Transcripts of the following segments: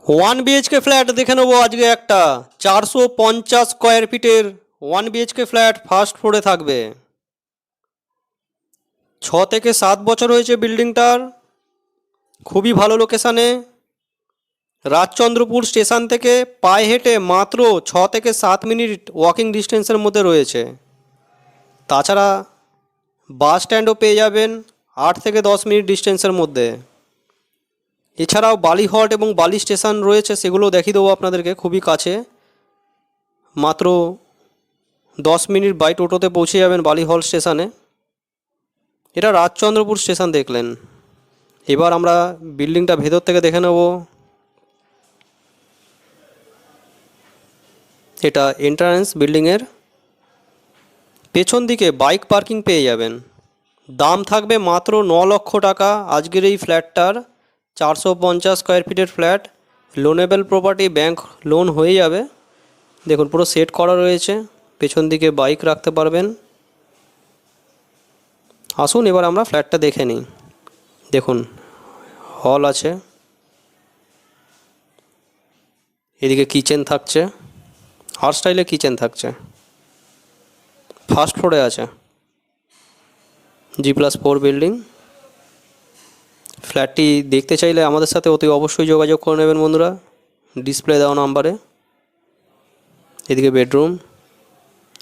One BHK flat দেখে নেবো আজকে একটা 450 স্কোয়ার ফিটের ওয়ান বিএইচকে ফ্ল্যাট ফার্স্ট ফ্লোরে থাকবে। 6 থেকে 7 বছর হয়েছে বিল্ডিংটার, খুবই ভালো লোকেশানে। রাজচন্দ্রপুর স্টেশন থেকে পায়ে হেঁটে মাত্র 6 থেকে 7 মিনিট ওয়াকিং ডিস্টেন্সের মধ্যে রয়েছে। তাছাড়া বাস স্ট্যান্ডও পেয়ে যাবেন 8 থেকে 10 মিনিট ডিস্টেন্সের মধ্যে। এছাড়াও বালিহট এবং বালি স্টেশন রয়েছে, সেগুলো দেখিয়ে দেবো আপনাদেরকে খুবই কাছে। মাত্র 10 মিনিট বাই টোটোতে পৌঁছে যাবেন বালিহল স্টেশনে। এটা রাজচন্দ্রপুর স্টেশন দেখলেন। এবার আমরা বিল্ডিংটা ভেতর থেকে দেখে নেব। এটা এন্ট্রান্স বিল্ডিংয়ের। পেছন দিকে বাইক পার্কিং পেয়ে যাবেন। দাম থাকবে মাত্র 9 লক্ষ টাকা আজকের এই ফ্ল্যাটটার। 450 স্কোয়ার ফিটের flat, loanable property, bank loan হয়ে যাবে। দেখুন পুরো সেট করা রয়েছে, পেছন দিকে বাইক রাখতে পারবেন। আসুন এবার আমরা ফ্ল্যাটটা দেখে নিই। দেখুন হল আছে, এদিকে কিচেন থাকছে, আর্ট স্টাইলে কিচেন থাকছে। ফার্স্ট ফ্লোরে আছে, G+4 বিল্ডিং। ফ্ল্যাটটি দেখতে চাইলে আমাদের সাথে অতি অবশ্যই যোগাযোগ করে নেবেন বন্ধুরা, ডিসপ্লে দেওয়া নাম্বারে। এদিকে বেডরুম,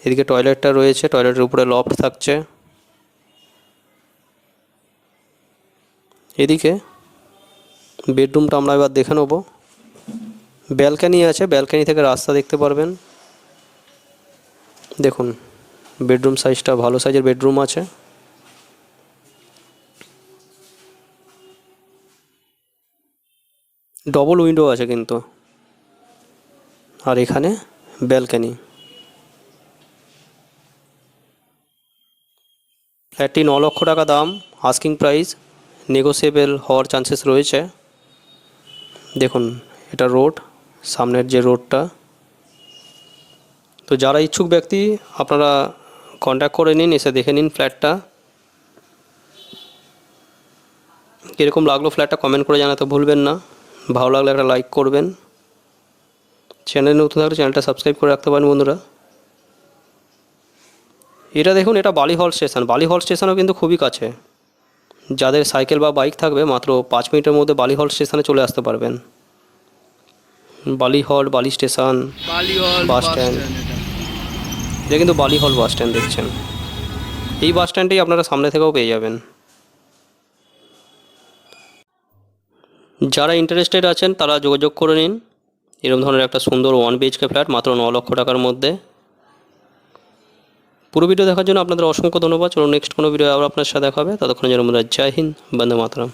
এদিকে টয়লেটটা রয়েছে, টয়লেটের উপরে লফট থাকছে। এদিকে বেডরুমটা আমরা এবার দেখে নেব। ব্যালকানি আছে, ব্যালকানি থেকে রাস্তা দেখতে পারবেন। দেখুন বেডরুম সাইজটা ভালো সাইজের বেডরুম আছে। ডবল উইন্ডো আছে কিন্তু। আর এখানে ব্যালকানি। ফ্ল্যাটটি 9 লক্ষ টাকা দাম, আস্কিং প্রাইস, নেগোসিয়েবল হওয়ার চান্সেস রয়েছে। দেখুন এটা রোড, সামনের যে রোডটা। তো যারা ইচ্ছুক ব্যক্তি আপনারা কন্ট্যাক্ট করে নিন, এসে দেখে নিন ফ্ল্যাটটা। কীরকম লাগলো ফ্ল্যাটটা কমেন্ট করে জানাতে ভুলবেন না। ভালো লাগলে একটা লাইক করবেন। চ্যানেলে নতুন থাকলে চ্যানেলটা সাবস্ক্রাইব করে রাখতে পারেন বন্ধুরা। এটা দেখুন, এটা বালিহল স্টেশন। বালিহল স্টেশনও কিন্তু খুবই কাছে। যাদের সাইকেল বা বাইক থাকবে মাত্র 5 মিনিটের মধ্যে বালিহল স্টেশনে চলে আসতে পারবেন। বালিহল, বালি স্টেশন, বাস স্ট্যান্ড। এটা কিন্তু বালিহল বাস স্ট্যান্ড দেখছেন। এই বাস স্ট্যান্ডেই আপনারা সামনে থেকেও পেয়ে যাবেন। যারা ইন্টারেস্টেড আছেন তারা যোগাযোগ করে নিন। এরকম ধরনের একটা সুন্দর ওয়ান বিএইচকে ফ্ল্যাট মাত্র 9 লক্ষ টাকার মধ্যে। পুরো ভিডিও দেখার জন্য আপনাদের অসংখ্য ধন্যবাদ। চলুন নেক্সট কোনো ভিডিও আবার আপনার সাথে দেখা হবে। ততক্ষণের জন্য জয় হিন্দ, বন্দে মাতরম।